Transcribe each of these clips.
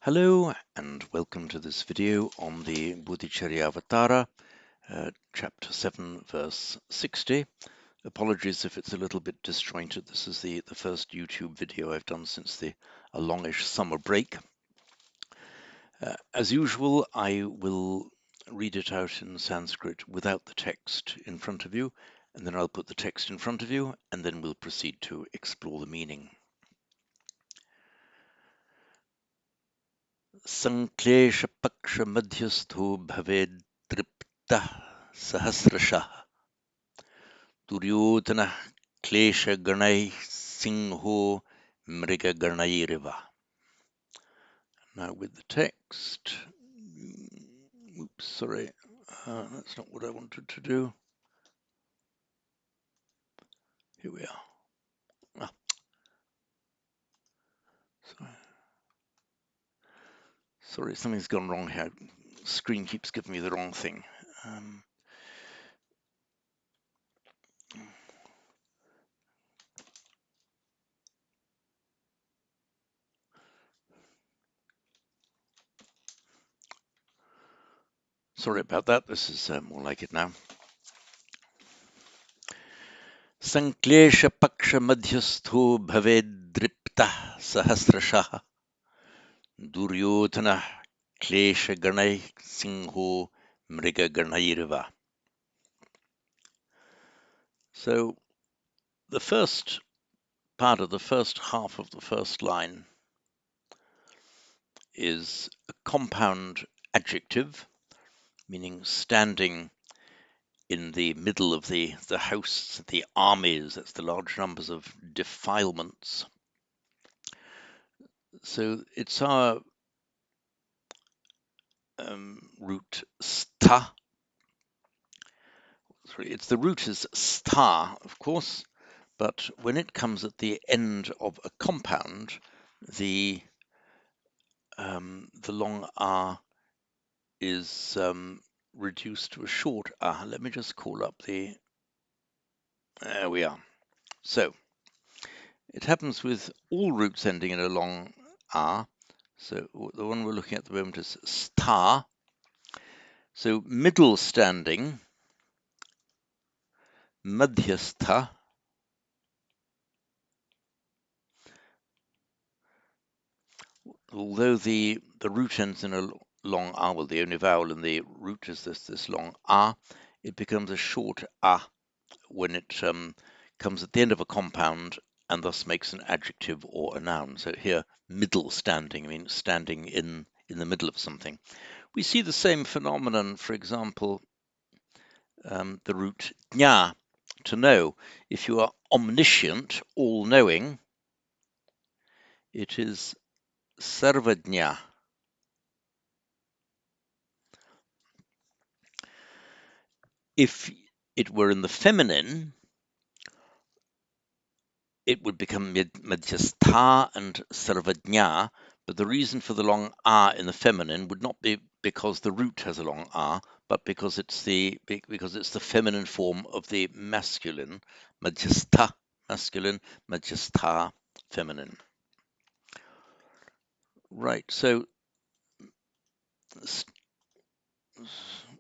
Hello and welcome to this video on the Bodhicaryavatara, chapter 7, verse 60. Apologies if it's a little bit disjointed. This is the first YouTube video I've done since a longish summer break. As usual, I will read it out in Sanskrit without the text in front of you, and then I'll put the text in front of you, and then we'll proceed to explore the meaning. Sanklesha-paksha-madhyastho bhaved-driptah sahasrashah Duryodhanah klesha-ganai singho mriga-ganairiva. Now with the text. Oops, sorry, that's not what I wanted to do. Here we are. Sorry, something's gone wrong here. Screen keeps giving me the wrong thing. Sorry about that. This is more like it now. Sanklesha paksha madhyastho bhaved-driptah sahasrashah Duryodhanah klesha ganai singho mriga ganairiva. So the first part of the first half of the first line is a compound adjective, meaning standing in the middle of the hosts, the armies, that's the large numbers of defilements. So it's our root sta. Sorry, the root is sta, of course, but when it comes at the end of a compound, the long R is reduced to a short R. Let me just call up there we are. So it happens with all roots ending in a long R. So the one we're looking at the moment is sta. So middle standing, madhyastha. Although the root ends in a long R, well, the only vowel in the root is this long R, it becomes a short A when it comes at the end of a compound and thus makes an adjective or a noun. So here, middle standing, means standing in the middle of something. We see the same phenomenon, for example, the root jna, to know. If you are omniscient, all-knowing, it is sarvajna. If it were in the feminine, it would become madhyastha and sarvajna, but the reason for the long a in the feminine would not be because the root has a long a, but because it's the feminine form of the masculine, madhyastha masculine, madhyastha feminine. Right, so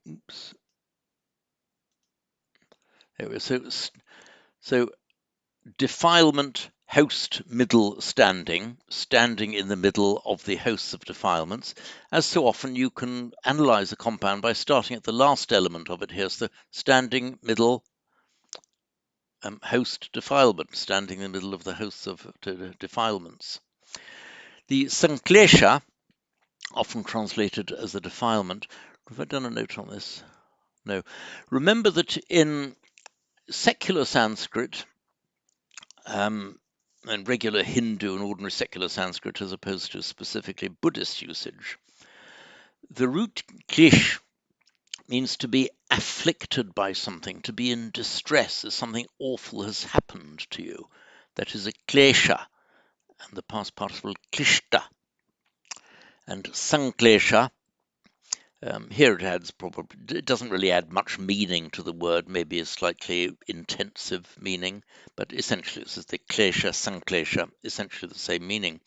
oops. So defilement, host, middle standing, standing in the middle of the hosts of defilements. As so often, you can analyze a compound by starting at the last element of it. Here's the standing, middle, host, defilement, standing in the middle of the hosts of defilements. The sanklesha, often translated as a defilement. Have I done a note on this? No. Remember that in secular Sanskrit, and regular Hindu and ordinary secular Sanskrit, as opposed to specifically Buddhist usage, the root klish means to be afflicted by something, to be in distress, as something awful has happened to you. That is a klesha, and the past participle klishta. And sanklesha, here it doesn't really add much meaning to the word, maybe a slightly intensive meaning, but essentially this is the klesha, sanklesha, essentially the same meaning.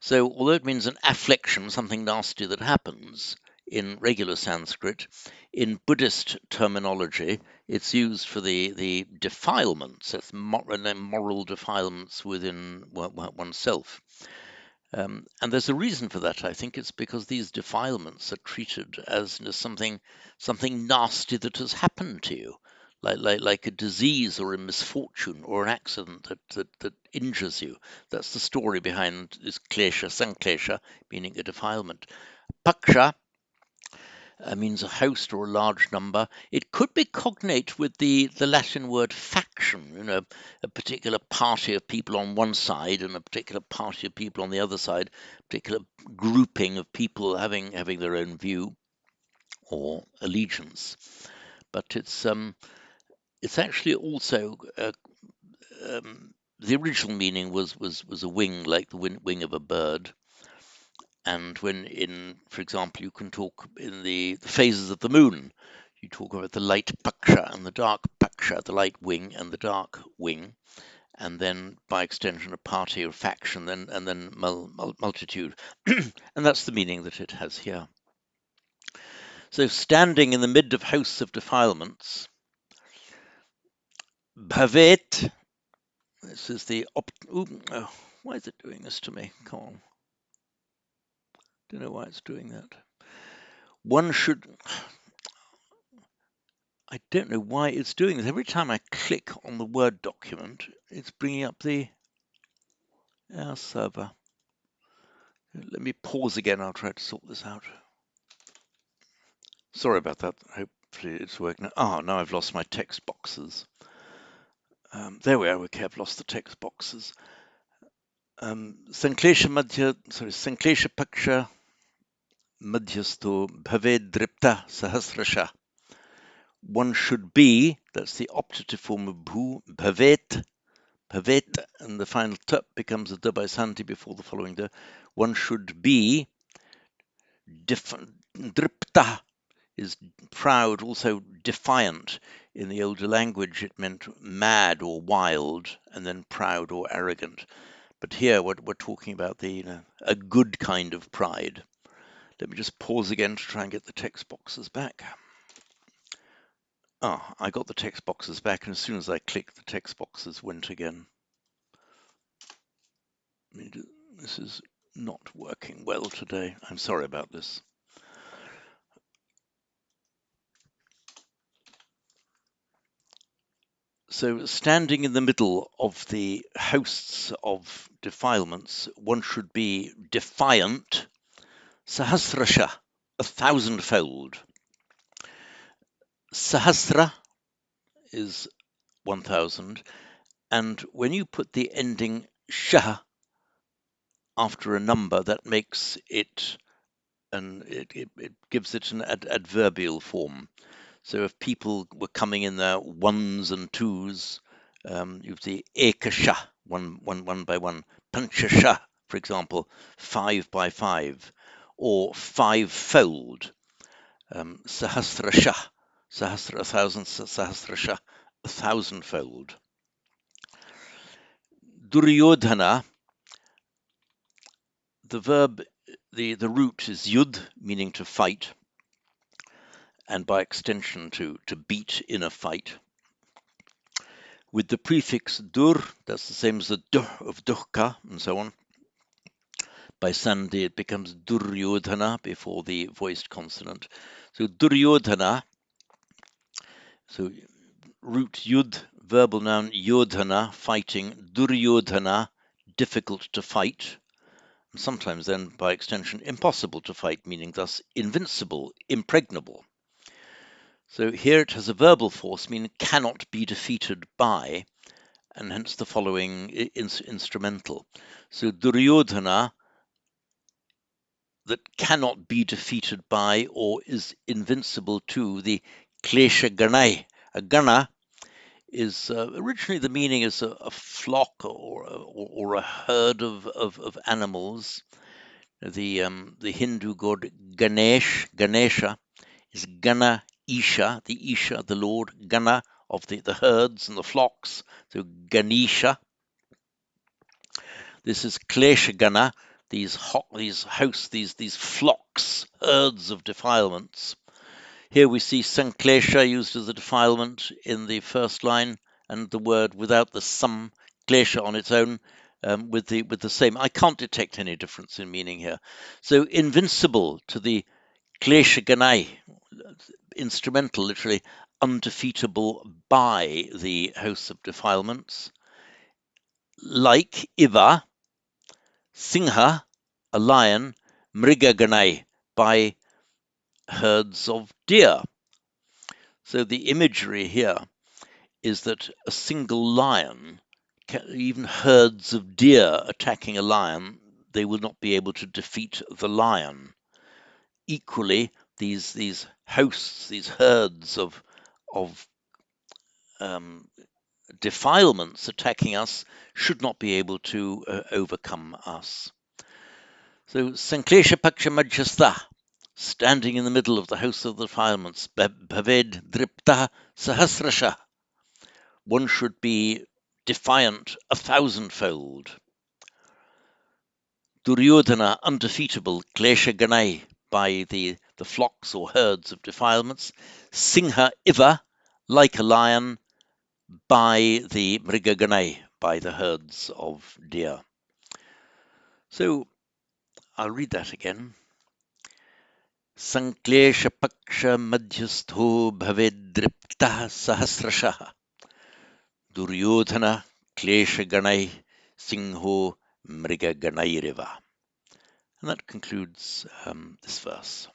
So although it means an affliction, something nasty that happens in regular Sanskrit, in Buddhist terminology, it's used for the defilements, it's moral defilements within oneself. And there's a reason for that. I think it's because these defilements are treated as something nasty that has happened to you, like a disease or a misfortune or an accident that injures you. That's the story behind this klesha, sanklesha, meaning a defilement. Paksha means a host or a large number. It could be cognate with the Latin word faction, a particular party of people on one side and a particular party of people on the other side, a particular grouping of people having their own view or allegiance. But it's actually also the original meaning was a wing, like the wing of a bird. And for example, you can talk in the phases of the moon, you talk about the light paksha and the dark paksha, the light wing and the dark wing, and then by extension a party or faction, and then multitude. And that's the meaning that it has here. So standing in the mid of hosts of defilements, bhavet, this is the why is it doing this to me? Come on. Don't know why it's doing that. One should, I don't know why it's doing this. Every time I click on the Word document, it's bringing up the server. Let me pause again. I'll try to sort this out. Sorry about that. Hopefully it's working. Now I've lost my text boxes. There we are. Okay, I've lost the text boxes. Sanklesha Paksha Madhyasto Bhaved Dripta Sahasrasha. One should be, that's the optative form of bhu, bhavet, and the final t becomes a d by santi before the following d. One should be dripta is proud, also defiant. In the older language, it meant mad or wild, and then proud or arrogant. But here, we're talking about a good kind of pride. Let me just pause again to try and get the text boxes back. I got the text boxes back, and as soon as I clicked, the text boxes went again. This is not working well today. I'm sorry about this. So standing in the middle of the hosts of defilements, one should be defiant, sahasrasha, 1,000-fold. Sahasra is 1,000, and when you put the ending shah after a number, that makes it, and it gives it an adverbial form. So if people were coming in their ones and twos, you'd see ekasha, one by one, panchasha, for example, 5 by 5, or 5-fold, sahasrasha, 1,000, sahasrasha, 1,000-fold. Duryodhana, the verb, the root is yud, meaning to fight, and by extension to beat in a fight. With the prefix dur, that's the same as the duh of dukkha, and so on. By sandhi, it becomes duryodhana before the voiced consonant. So duryodhana, so root yud, verbal noun yodhana, fighting, duryodhana, difficult to fight, and sometimes then by extension impossible to fight, meaning thus invincible, impregnable. So here it has a verbal force, meaning cannot be defeated by, and hence the following instrumental. So Duryodhana, that cannot be defeated by or is invincible to the Klesha Ganai. A Gana is originally the meaning is a flock or a herd of animals. The Hindu god Ganesha is Gana Isha, the Lord, Gana of the herds and the flocks. So Ganesha. This is Klesha Gana, these flocks, herds of defilements. Here we see sanklesha used as a defilement in the first line, and the word without the sam, klesha on its own, with the same. I can't detect any difference in meaning here. So invincible to the klesha ganai, instrumental, literally undefeatable by the hosts of defilements, like Iva, Singha, a lion, Mriga ganai, by herds of deer. So the imagery here is that a single lion, even herds of deer attacking a lion, they will not be able to defeat the lion. Equally, these hosts, these herds of defilements attacking us should not be able to overcome us. So Sanklesha Paksha Majhastha, standing in the middle of the host of the defilements, Bhaved Dripta Sahasrasha, one should be defiant 1,000-fold. Duryodhana, undefeatable, Klesha Ganai, by the flocks or herds of defilements. Singha Iva, like a lion, by the Mriga Ganai, by the herds of deer. So I'll read that again. Sanklesha Paksha Madhyastho Bhavedriptah Sahasrashah Duryodhana Klesha Ganai Singho Mriga Ganairiva. And that concludes this verse.